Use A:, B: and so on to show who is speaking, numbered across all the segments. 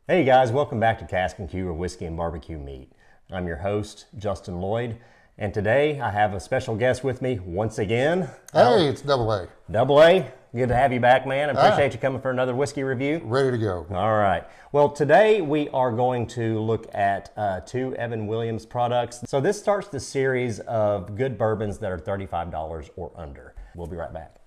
A: Hey guys, welcome back to Casks-n-Que, or Whiskey and Barbecue Meat. I'm your host, Justin Lloyd, and today I have a special guest with me once again.
B: Hey, it's Double A.
A: Double A, good to have you back, man. I appreciate you coming for another whiskey review.
B: Ready to go.
A: All right. Well, today we are going to look at two Evan Williams products. So this starts the series of good bourbons that are $35 or under. We'll be right back.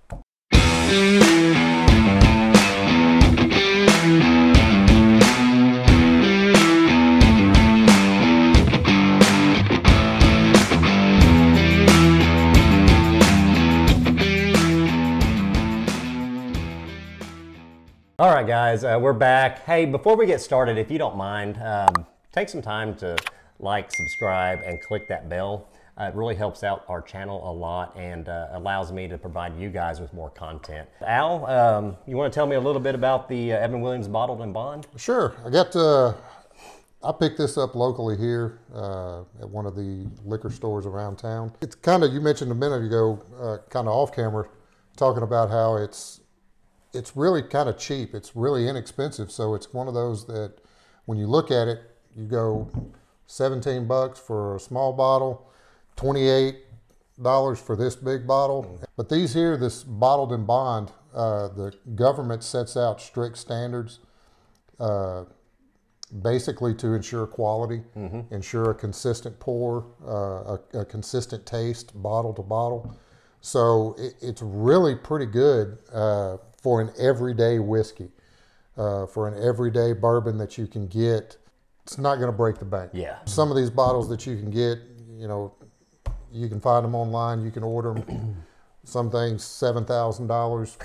A: All right, guys, we're back. Hey, before we get started, if you don't mind, take some time to like, subscribe, and click that bell. It really helps out our channel a lot and allows me to provide you guys with more content. Al, you want to tell me a little bit about the Evan Williams Bottled and Bond?
B: Sure. I picked this up locally here at one of the liquor stores around town. It's kind of, you mentioned a minute ago, kind of off camera, talking about how it's really kind of cheap. It's really inexpensive. So it's one of those that when you look at it, you go 17 bucks for a small bottle, $28 for this big bottle. But these here, this Bottled and Bond, the government sets out strict standards basically to ensure quality, ensure a consistent pour, a consistent taste, bottle to bottle. So it's really pretty good for an everyday whiskey, for an everyday bourbon that you can get. It's not going to break the bank.
A: Yeah.
B: Some of these bottles that you can get, you know, you can find them online, you can order them. Some things $7,000,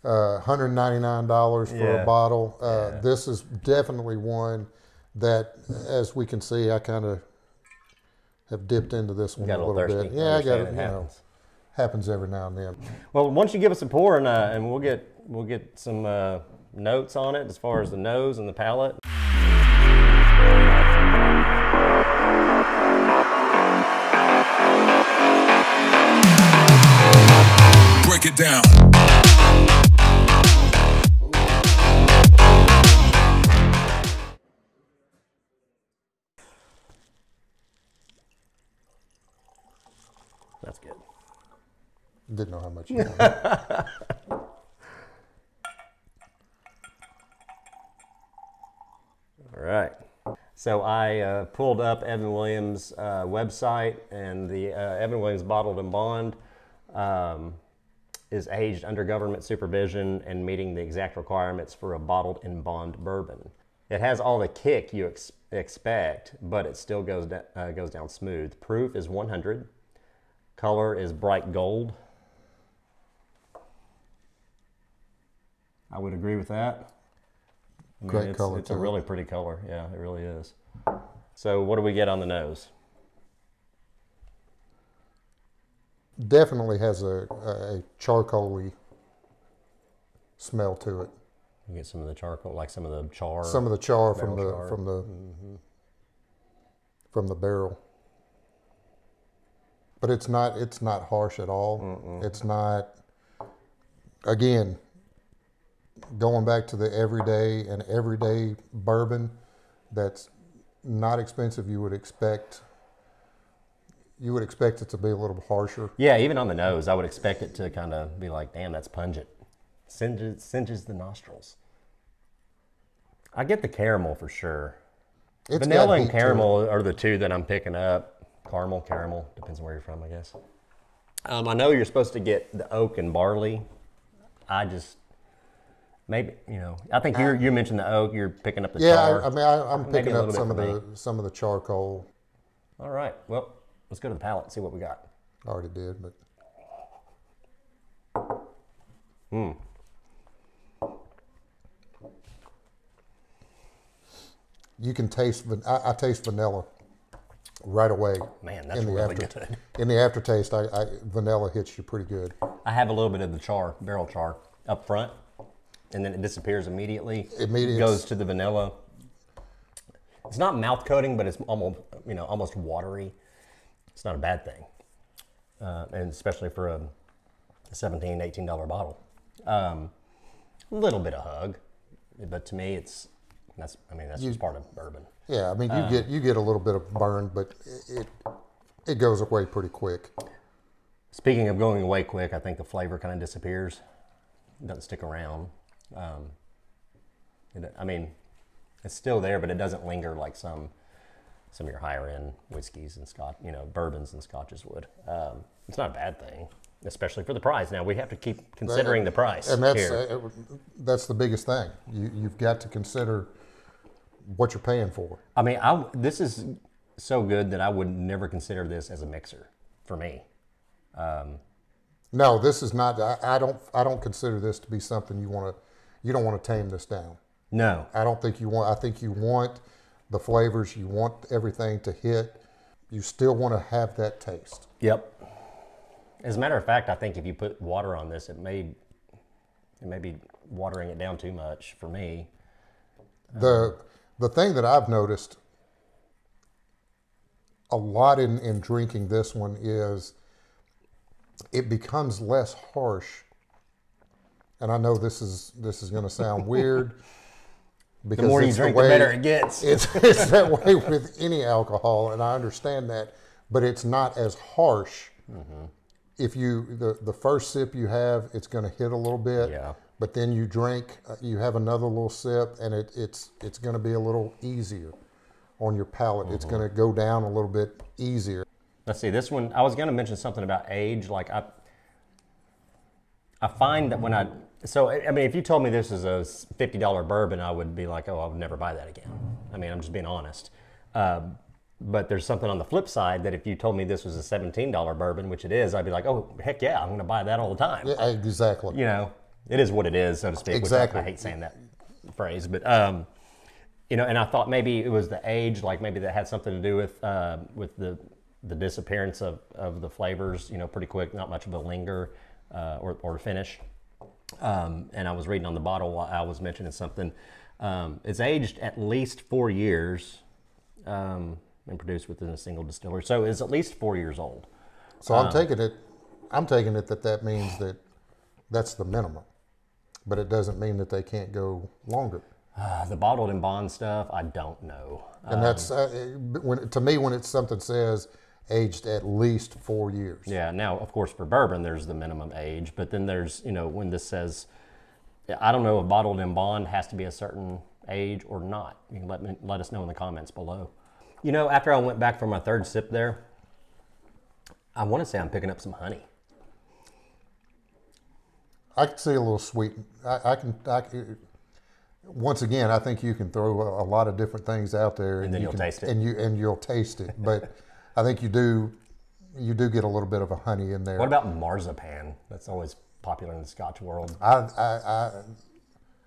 B: $199 for a bottle. This is definitely one that, as we can see, I kind of have dipped into this one a little bit. Yeah, I got it. You know, happens every now and then.
A: Well, why don't you give us a pour and we'll get some notes on it as far as the nose and the palate.
C: Break it down.
A: That's good.
B: Didn't know how much you wanted.
A: All right. So I pulled up Evan Williams' website, and the Evan Williams Bottled and Bond is aged under government supervision and meeting the exact requirements for a bottled and bond bourbon. It has all the kick you expect, but it still goes down smooth. Proof is 100. Color is bright gold. I would agree with that. I mean,
B: Great color.
A: It's a really pretty color. Yeah, it really is. So what do we get on the nose?
B: Definitely has a charcoaly smell to it.
A: You get some of the charcoal, like some of the char.
B: Some of the char from the barrel. But it's not harsh at all. It's not, again, going back to the everyday bourbon that's not expensive. You would expect it to be a little harsher.
A: Yeah, even on the nose, I would expect it to kind of be like, damn, that's pungent. Singes the nostrils. I get the caramel for sure. Vanilla and caramel are the two that I'm picking up. Caramel, depends on where you're from, I guess. I know you're supposed to get the oak and barley. I just, maybe, you know, I think you mentioned the oak, you're picking up the char.
B: Yeah, I mean, I'm picking up some of the charcoal.
A: All right, well, let's go to the palate and see what we got.
B: I already did, but. You can taste, I taste vanilla right away.
A: Man, that's really good.
B: In the aftertaste, vanilla hits you pretty good.
A: I have a little bit of the barrel char up front, and then it disappears immediately.
B: Immediately
A: goes to the vanilla. It's not mouth coating, but it's almost watery. It's not a bad thing, and especially for a $17, $18 bottle. A little bit of hug, but to me, it's That's just part of bourbon.
B: Yeah, I mean, you get a little bit of burn, but it goes away pretty quick.
A: Speaking of going away quick, I think the flavor kind of disappears. It doesn't stick around. I mean, it's still there, but it doesn't linger like some of your higher end whiskeys and bourbons and scotches would. It's not a bad thing, especially for the price. Now we have to keep considering the price.
B: And that's the biggest thing. You've got to consider what you're paying for.
A: I mean, this is so good that I would never consider this as a mixer for me.
B: No, this is not. I don't consider this to be something you don't want to tame this down.
A: No,
B: I don't think you want. I think you want the flavors. You want everything to hit. You still want to have that taste.
A: Yep. As a matter of fact, I think if you put water on this, it may be watering it down too much for me.
B: The thing that I've noticed a lot in drinking this one is it becomes less harsh. And I know this is going to sound weird. Because
A: the more you drink, the better it gets.
B: It's that way with any alcohol, and I understand that, but it's not as harsh. Mm-hmm. If the first sip you have, it's going to hit a little bit.
A: Yeah.
B: But then you drink, you have another little sip, and it's going to be a little easier on your palate. Mm-hmm. It's going to go down a little bit easier.
A: Let's see, this one, I was going to mention something about age. Like I find that if you told me this is a $50 bourbon, I would be like, oh, I would never buy that again. I mean, I'm just being honest. But there's something on the flip side that if you told me this was a $17 bourbon, which it is, I'd be like, oh, heck yeah, I'm going to buy that all the time.
B: Yeah, exactly.
A: It is what it is, so to speak.
B: Exactly.
A: I hate saying that phrase, but and I thought maybe it was the age, like maybe that had something to do with the disappearance of the flavors, pretty quick, not much of a linger or finish. And I was reading on the bottle while I was mentioning something. It's aged at least 4 years and produced within a single distiller. So it's at least 4 years old.
B: So I'm taking it that means that's the minimum. But it doesn't mean that they can't go longer.
A: The bottled and bond stuff, I don't know.
B: And that's, when it's something says aged at least 4 years.
A: Yeah, now, of course, for bourbon, there's the minimum age. But then there's, when this says, I don't know if bottled and bond has to be a certain age or not. You can let us know in the comments below. After I went back for my third sip there, I want to say I'm picking up some honey.
B: I can see a little sweet. I can. Once again, I think you can throw a lot of different things out there,
A: and then you'll taste it,
B: and you'll taste it. But I think you do get a little bit of a honey in there.
A: What about marzipan? That's always popular in the Scotch world.
B: I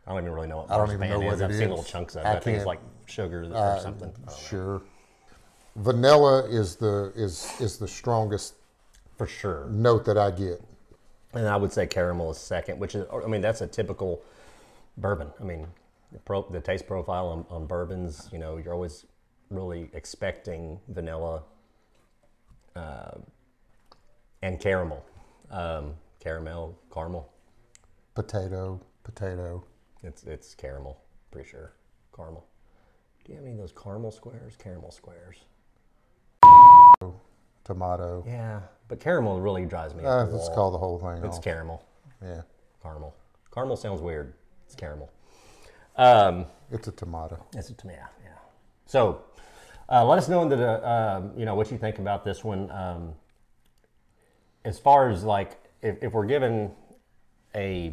A: don't even really know what marzipan is. I've seen little chunks of it. I think it's like sugar or something.
B: Sure. Vanilla is the strongest,
A: for sure,
B: note that I get.
A: And I would say caramel is second, which is, that's a typical bourbon. The taste profile on bourbons, you're always really expecting vanilla and caramel. Caramel.
B: Potato.
A: It's caramel, pretty sure. Caramel. Do you have any of those caramel squares? Caramel squares.
B: Tomato.
A: Yeah, but caramel really drives me up the wall.
B: Let's call the whole thing
A: It's
B: off.
A: caramel.
B: Yeah.
A: Caramel. Caramel sounds weird. It's caramel.
B: It's a tomato.
A: It's a tomato, yeah. So, let us know in the what you think about this one. As far as if we're given a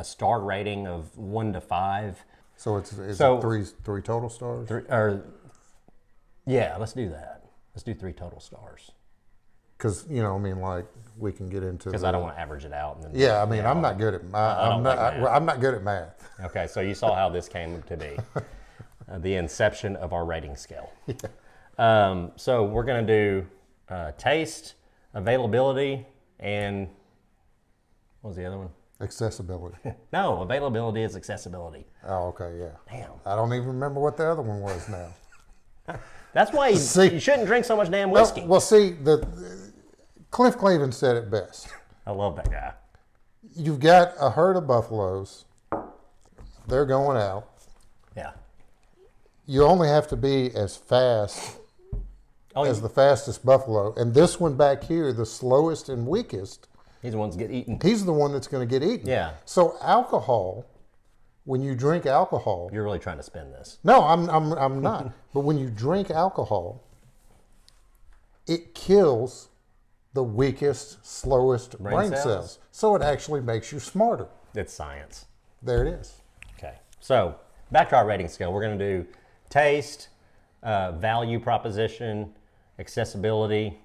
A: star rating of 1 to 5.
B: So it's three total stars?
A: Yeah, let's do that. Let's do 3 total stars.
B: Because, we can get into...
A: Because I don't want to average it out. And then,
B: yeah, I'm not good at I'm not good at math.
A: Okay, so you saw how this came to be. The inception of our rating scale. Yeah. So we're going to do taste, availability, and... What was the other one?
B: Accessibility.
A: No, availability is accessibility.
B: Oh, okay, yeah.
A: Damn.
B: I don't even remember what the other one was now.
A: That's why you shouldn't drink so much damn whiskey.
B: Well, see, Cliff Clavin said it best.
A: I love that guy.
B: You've got a herd of buffaloes. They're going out.
A: Yeah.
B: you only have to be as fast as the fastest buffalo. And this one back here, the slowest and weakest,
A: he's the one that's get eaten.
B: He's the one that's going to get eaten.
A: Yeah.
B: So alcohol, when you drink alcohol,
A: you're really trying to spin this.
B: No, I'm not. But when you drink alcohol, it kills the weakest, slowest brain cells. So it actually makes you smarter.
A: It's science.
B: There it is.
A: Okay. So back to our rating scale. We're going to do taste, value proposition, accessibility.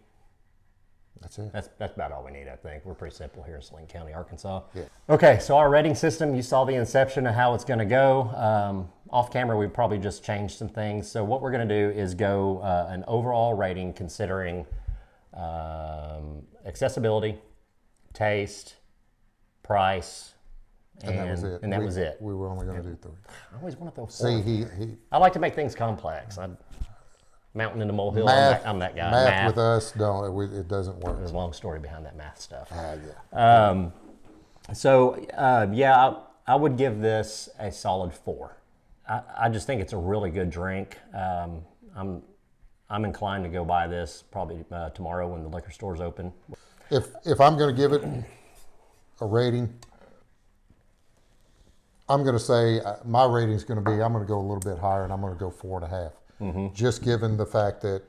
B: That's it.
A: That's about all we need, I think. We're pretty simple here in Saline County, Arkansas.
B: Yeah.
A: Okay, so our rating system, you saw the inception of how it's going to go. Off camera, we probably just changed some things. So what we're going to do is go an overall rating considering accessibility, taste, price, and that was it. And that was it.
B: We were only going to do 3.
A: I always wanted those.
B: See,
A: I like to make things complex. Mountain into molehill.
B: Math,
A: I'm that guy.
B: Math with us, it doesn't work.
A: There's a long story behind that math stuff.
B: Yeah.
A: I would give this a solid 4. I just think it's a really good drink. I'm inclined to go buy this probably tomorrow when the liquor store's open.
B: If I'm going to give it a rating, I'm going to say my rating's going to be, I'm going to go a little bit higher, and I'm going to go 4.5. Just given the fact that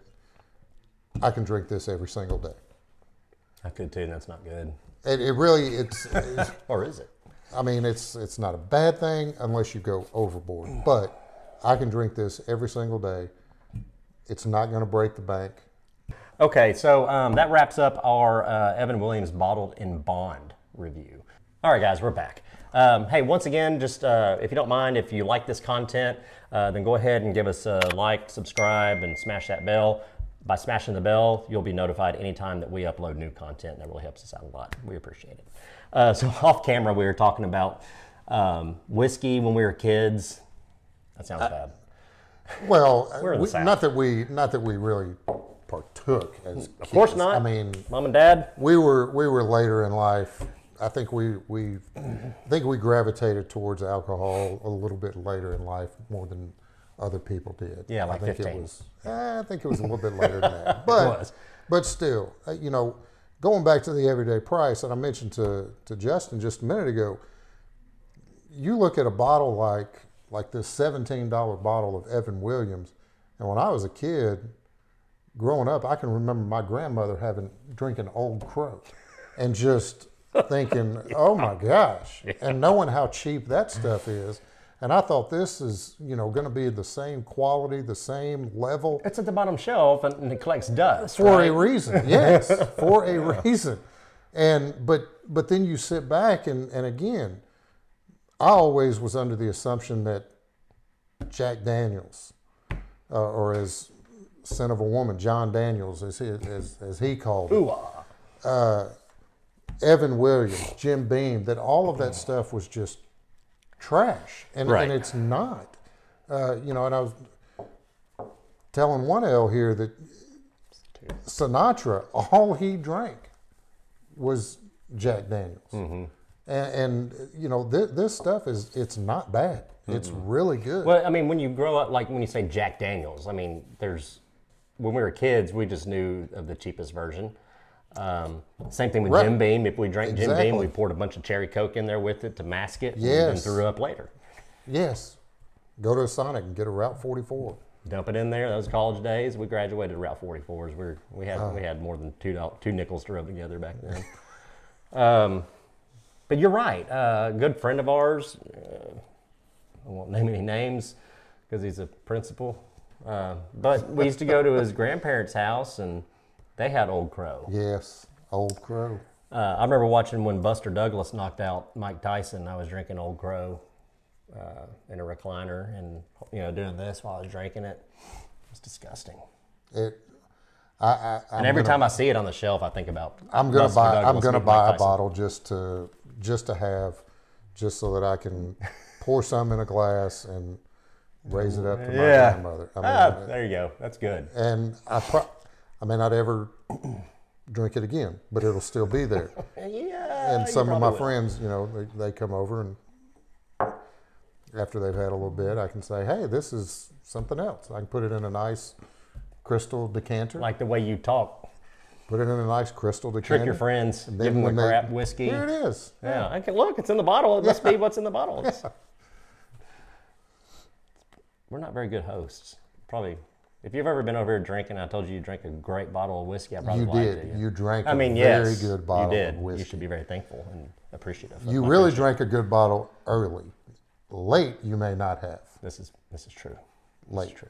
B: I can drink this every single day.
A: I could too, and that's not good.
B: It really, it's
A: or is it?
B: I mean, it's not a bad thing unless you go overboard. But I can drink this every single day. It's not going to break the bank.
A: Okay, so that wraps up our Evan Williams Bottled in Bond review. All right, guys, we're back. Hey, once again, just if you don't mind, if you like this content, then go ahead and give us a like, subscribe, and smash that bell. By smashing the bell, you'll be notified anytime that we upload new content. That really helps us out a lot. We appreciate it. So off camera, we were talking about whiskey when we were kids. That sounds bad.
B: Well,
A: We're in the South.
B: not that we really partook as kids.
A: Of course not.
B: I mean,
A: Mom and Dad.
B: we were later in life. I think we gravitated towards alcohol a little bit later in life more than other people did.
A: Yeah, like
B: I think
A: 15.
B: I think it was a little bit later than that. But still, going back to the everyday price, and I mentioned to Justin just a minute ago, you look at a bottle like this $17 bottle of Evan Williams, and when I was a kid, growing up, I can remember my grandmother drinking Old Crow, and just thinking, oh my gosh, and knowing how cheap that stuff is. And I thought this is, going to be the same quality, the same level.
A: It's at the bottom shelf and it collects dust.
B: For a reason, yes, for a reason. And but then you sit back and again, I always was under the assumption that Jack Daniels, or as son of a woman, John Daniels, as he called it, Evan Williams, Jim Beam, that all of that stuff was just trash, and it's not. And I was telling one L here that Sinatra, all he drank was Jack Daniels, and this stuff it's not bad. It's really good.
A: Well, I mean, when you grow up, like when you say Jack Daniels, I mean, when we were kids, we just knew of the cheapest version. Same thing with Jim Beam. If we drank Jim Beam, we poured a bunch of cherry Coke in there with it to mask it, and then threw up later.
B: Yes. Go to a Sonic and get a Route 44.
A: Dump it in there. Those college days, we graduated Route 44s. We had more than two nickels to rub together back then. But you're right. A good friend of ours, I won't name any names because he's a principal, but we used to go to his grandparents' house and they had Old Crow.
B: Yes, Old Crow.
A: I remember watching when Buster Douglas knocked out Mike Tyson. I was drinking Old Crow in a recliner and doing this while I was drinking it. It's disgusting. And every time I see it on the shelf, I think about
B: I'm going to buy a bottle just to have, just so that I can pour some in a glass and raise it up to my grandmother.
A: There you go. That's good.
B: And I may not ever drink it again, but it'll still be there.
A: Yeah.
B: And some of my friends, they come over and after they've had a little bit, I can say, hey, this is something else. I can put it in a nice crystal decanter.
A: Like the way you talk.
B: Put it in a nice crystal decanter.
A: Trick your friends. Give them the crap whiskey.
B: Here it is.
A: Yeah. I can, look, it's in the bottle. It must be what's in the bottle. Yeah. We're not very good hosts. Probably. If you've ever been over here drinking, I told you drank a great bottle of whiskey, I probably liked it.
B: You drank a very good bottle of whiskey.
A: You should be very thankful and appreciative.
B: You really drank a good bottle early. Late, you may not have.
A: This is true.
B: Late.
A: This is true.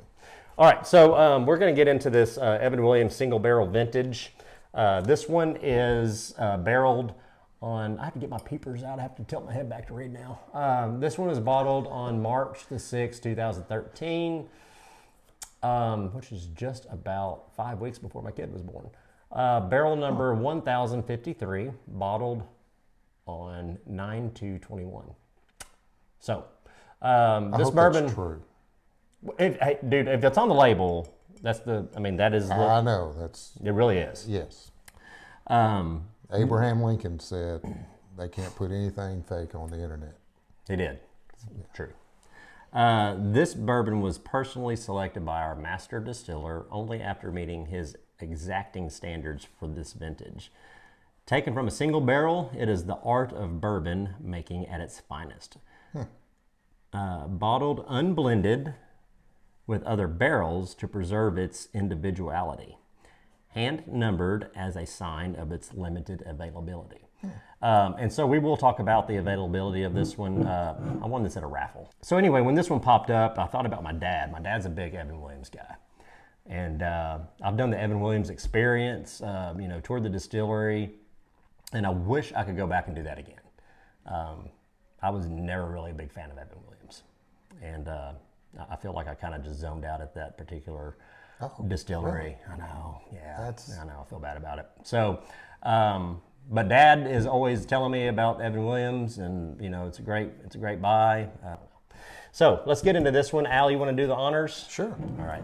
A: All right, so we're going to get into this Evan Williams single barrel vintage. This one is barreled on, I have to get my peepers out. I have to tilt my head back to read now. This one was bottled on March the 6th, 2013. Which is just about 5 weeks before my kid was born. Barrel number 1053, bottled on 9/2/21. So, this bourbon.
B: That's true.
A: Hey, dude, if that's on the label, that's the. I mean, that is.
B: I know that's.
A: It really is.
B: Yes. Abraham Lincoln said they can't put anything fake on the internet.
A: He did. True. This bourbon was personally selected by our master distiller only after meeting his exacting standards for this vintage. Taken from a single barrel, it is the art of bourbon making at its finest. Bottled unblended with other barrels to preserve its individuality. Hand numbered as a sign of its limited availability. And so we will talk about the availability of this one. I won this at a raffle. So anyway, when this one popped up, I thought about my dad. My dad's a big Evan Williams guy. And I've done the Evan Williams experience, toured the distillery, and I wish I could go back and do that again. I was never really a big fan of Evan Williams. And I feel like I kind of just zoned out at that particular distillery. Really? I know, yeah. I know, I feel bad about it. So, but Dad is always telling me about Evan Williams, and it's a great buy. So let's get into this one. Al, you want to do the honors?
B: Sure.
A: All right.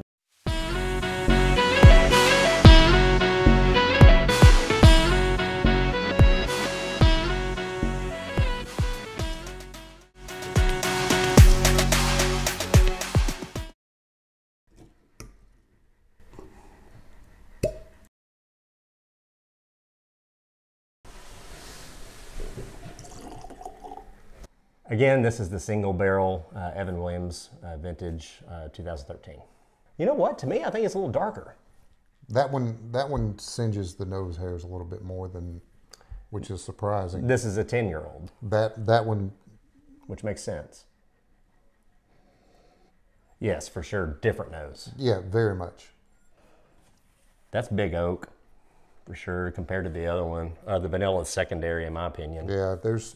A: Again, this is the single barrel Evan Williams vintage 2013. You know what? To me, I think it's a little darker.
B: That one singes the nose hairs a little bit more than, which is surprising.
A: This is a 10-year-old.
B: That one,
A: which makes sense. Yes, for sure, different nose.
B: Yeah, very much.
A: That's big oak, for sure, compared to the other one. The vanilla is secondary, in my opinion.
B: Yeah, there's.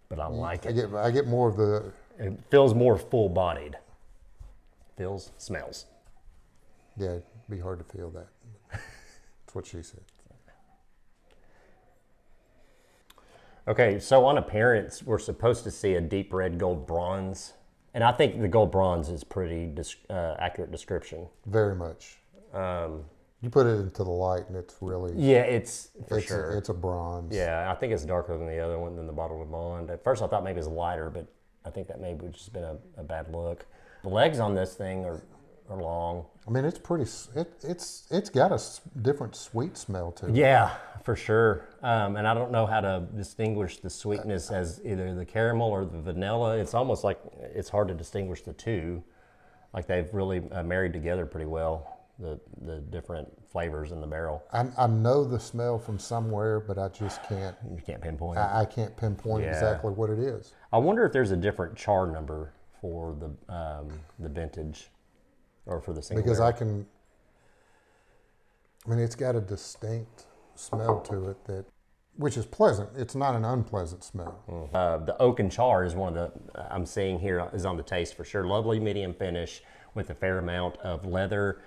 A: But I like it.
B: I get more of the.
A: It feels more full-bodied. Smells.
B: Yeah, it'd be hard to feel that. That's what she said.
A: Okay, so on appearance, we're supposed to see a deep red gold bronze. And I think the gold bronze is pretty accurate description.
B: Very much. You put it into the light and it's really...
A: Yeah, it's for sure.
B: It's a bronze.
A: Yeah, I think it's darker than the other one, than the bottle of Bond. At first I thought maybe it was lighter, but I think that maybe would just been a bad look. The legs on this thing are long.
B: I mean, it's pretty... It's got a different sweet smell to it.
A: Yeah, for sure. And I don't know how to distinguish the sweetness as either the caramel or the vanilla. It's almost like it's hard to distinguish the two. Like they've really married together pretty well. The different flavors in the barrel.
B: I know the smell from somewhere, but I just can't.
A: You can't pinpoint.
B: I can't pinpoint exactly what it is.
A: I wonder if there's a different char number for the vintage, or for the single.
B: Because
A: barrel.
B: I mean, it's got a distinct smell to it which is pleasant. It's not an unpleasant smell.
A: The oak and char is one of the I'm seeing here is on the taste for sure. Lovely medium finish with a fair amount of leather.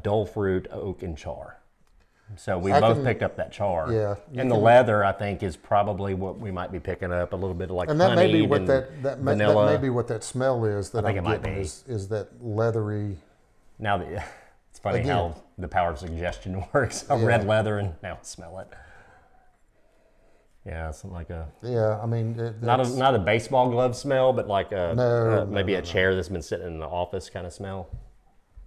A: Dull fruit, oak, and char. So we both picked up that char.
B: Yeah.
A: And the leather, I think, is probably what we might be picking up, a little bit of like honey.
B: And that may be what
A: vanilla.
B: That may be what that smell is that I'm getting is that leathery.
A: Now, it's funny how the power of suggestion works. I read leather and now I smell it. Yeah, something like a
B: Yeah, I mean,
A: not a baseball glove smell, but like maybe a
B: no.
A: chair that's been sitting in the office kind of smell.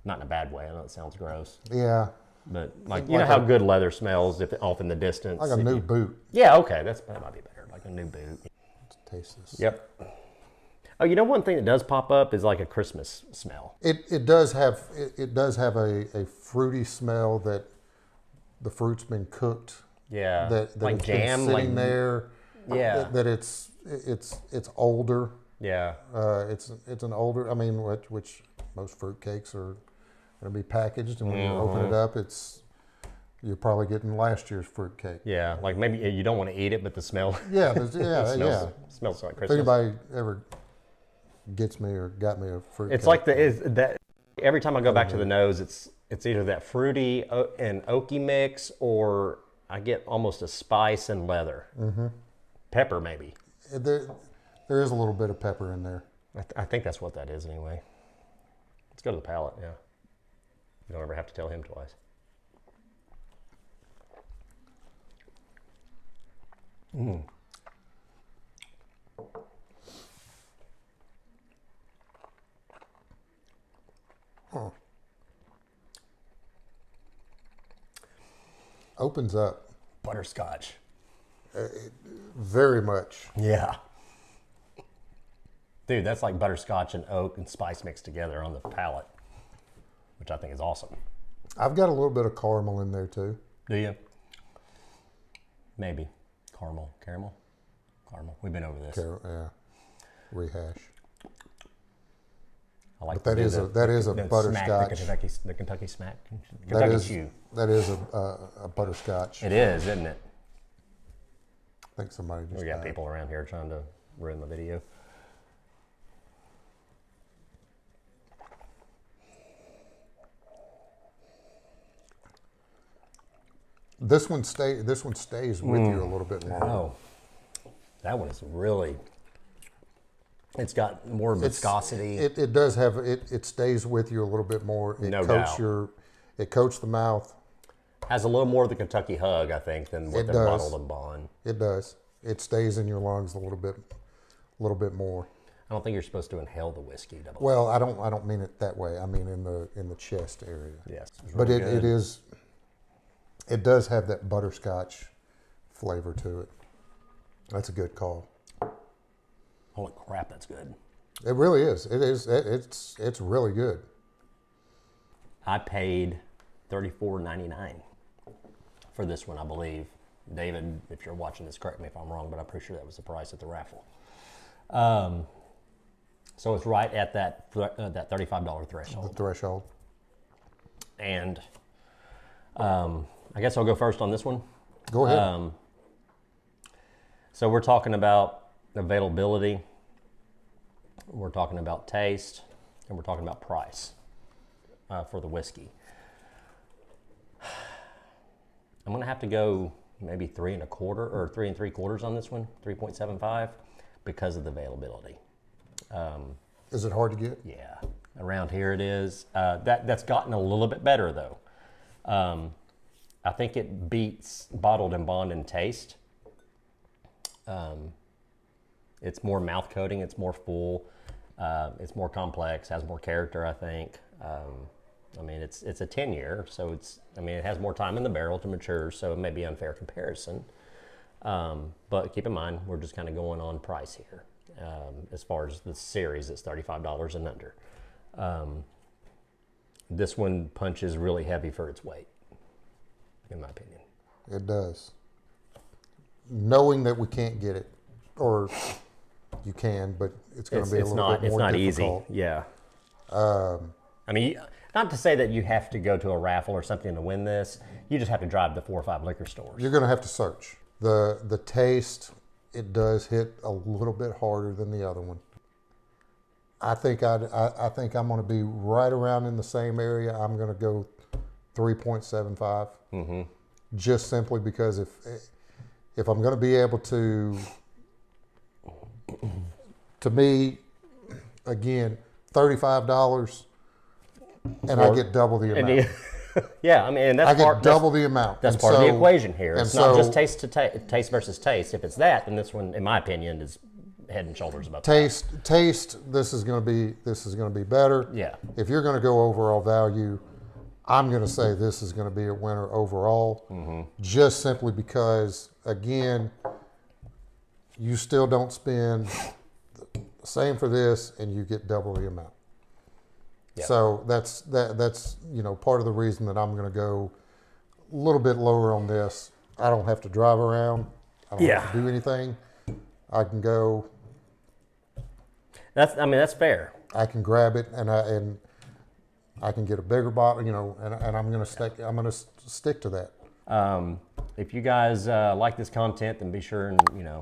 A: Not in a bad way. I know it sounds gross,
B: yeah,
A: but like you know how good leather smells if off in the distance.
B: like a new boot.
A: Yeah, okay, that might be better. Like a new boot.
B: Let's taste this.
A: Yep. Oh, you know one thing that does pop up is like a Christmas smell.
B: It does have a fruity smell that the fruit's been cooked.
A: Yeah,
B: That
A: like
B: it's
A: jam,
B: been sitting
A: like
B: there.
A: yeah,
B: That it's older.
A: yeah,
B: It's an older. I mean, which most fruit cakes are going to be packaged, and when you open it up, you're probably getting last year's fruit cake.
A: yeah. Like maybe you don't want to eat it, but the smell.
B: Yeah,
A: smells like
B: If
A: Christmas.
B: anybody ever gets me or got me a fruit
A: It's
B: cake,
A: like that. Every time I go back to the nose, it's either that fruity and oaky mix, or I get almost a spice and leather, pepper maybe.
B: there is a little bit of pepper in there.
A: I think that's what that is anyway. Let's go to the palate. Yeah, you don't ever have to tell him twice.
B: Opens up
A: Butterscotch.
B: very much.
A: Yeah. Dude, that's like butterscotch and oak and spice mixed together on the palate, which I think is awesome.
B: I've got a little bit of caramel in there too.
A: Do you? Maybe. Caramel. We've been over this.
B: Yeah, rehash.
A: I like
B: But that is a butterscotch.
A: Smack, the Kentucky smack.
B: That
A: Kentucky
B: is
A: chew.
B: a butterscotch.
A: It is, isn't it?
B: I think somebody just
A: We got
B: died.
A: people around here trying to ruin the video.
B: This one stays with you a little bit longer.
A: Oh, that one is really. It's got more viscosity.
B: It does have it stays with you a little bit more. It
A: No
B: coats
A: doubt.
B: It coats the mouth.
A: Has a little more of the Kentucky hug, I think, than what
B: It
A: the
B: does.
A: bottled and bond.
B: It does. It stays in your lungs a little bit more.
A: I don't think you're supposed to inhale the whiskey. Double.
B: Well, I don't mean it that way. I mean in the chest area.
A: Yes, it's
B: But
A: really good.
B: it does have that butterscotch flavor to it. That's a good call.
A: Holy crap, that's good.
B: It really is. It is. It's really good.
A: I paid $34.99 for this one, I believe. David, if you're watching this, correct me if I'm wrong, but I'm pretty sure that was the price at the raffle. So it's right at that $35 threshold.
B: The threshold.
A: And I guess I'll go first on this one.
B: Go ahead.
A: So we're talking about availability, we're talking about taste, and we're talking about price for the whiskey. I'm gonna have to go maybe 3 1/4 or 3 3/4 on this one, 3.75, because of the availability.
B: Is it hard to get?
A: Yeah, around here it is. That's gotten a little bit better though. I think it beats bottled and bond in taste. It's more mouth coating. It's more full. It's more complex. Has more character, I think. I mean, it's a 10-year, so it has more time in the barrel to mature. So it may be an unfair comparison. But keep in mind, we're just kind of going on price here. As far as the series, it's $35 and under. This one punches really heavy for its weight, in my opinion.
B: It does. Knowing that we can't get it, or you can, but it's going to be a little bit more difficult.
A: Easy. Yeah. I mean, not to say that you have to go to a raffle or something to win this. You just have to drive to 4 or 5 liquor stores.
B: You're going to have to search. The taste, it does hit a little bit harder than the other one. I think I'm going to be right around in the same area. I'm going to go 3.75. Mm-hmm. Just simply because if I'm going to be able to me, again, $35, and I get double the amount.
A: Yeah, I mean, that's
B: I get double the amount.
A: That's
B: And
A: part of the
B: so-
A: equation here.
B: and
A: It's not
B: so
A: just taste versus taste. If it's that, then this one, in my opinion, is head and shoulders above.
B: taste. This is going to be better.
A: Yeah.
B: If you're going to go overall value, I'm going to say this is going to be a winner overall, just simply because, again, you still don't spend the same for this, and you get double the amount.
A: Yeah.
B: So that's part of the reason that I'm going to go a little bit lower on this. I don't have to drive around. I don't have to do anything. I can go.
A: That's fair.
B: I can grab it and I can get a bigger bottle, and I'm going to stick to that.
A: If you guys like this content, then be sure and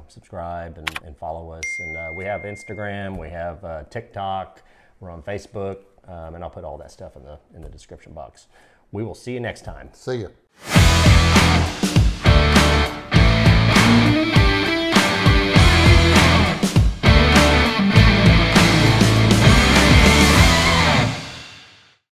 A: subscribe and follow us. And we have Instagram, we have TikTok, we're on Facebook, and I'll put all that stuff in the description box. We will see you next time.
B: See ya.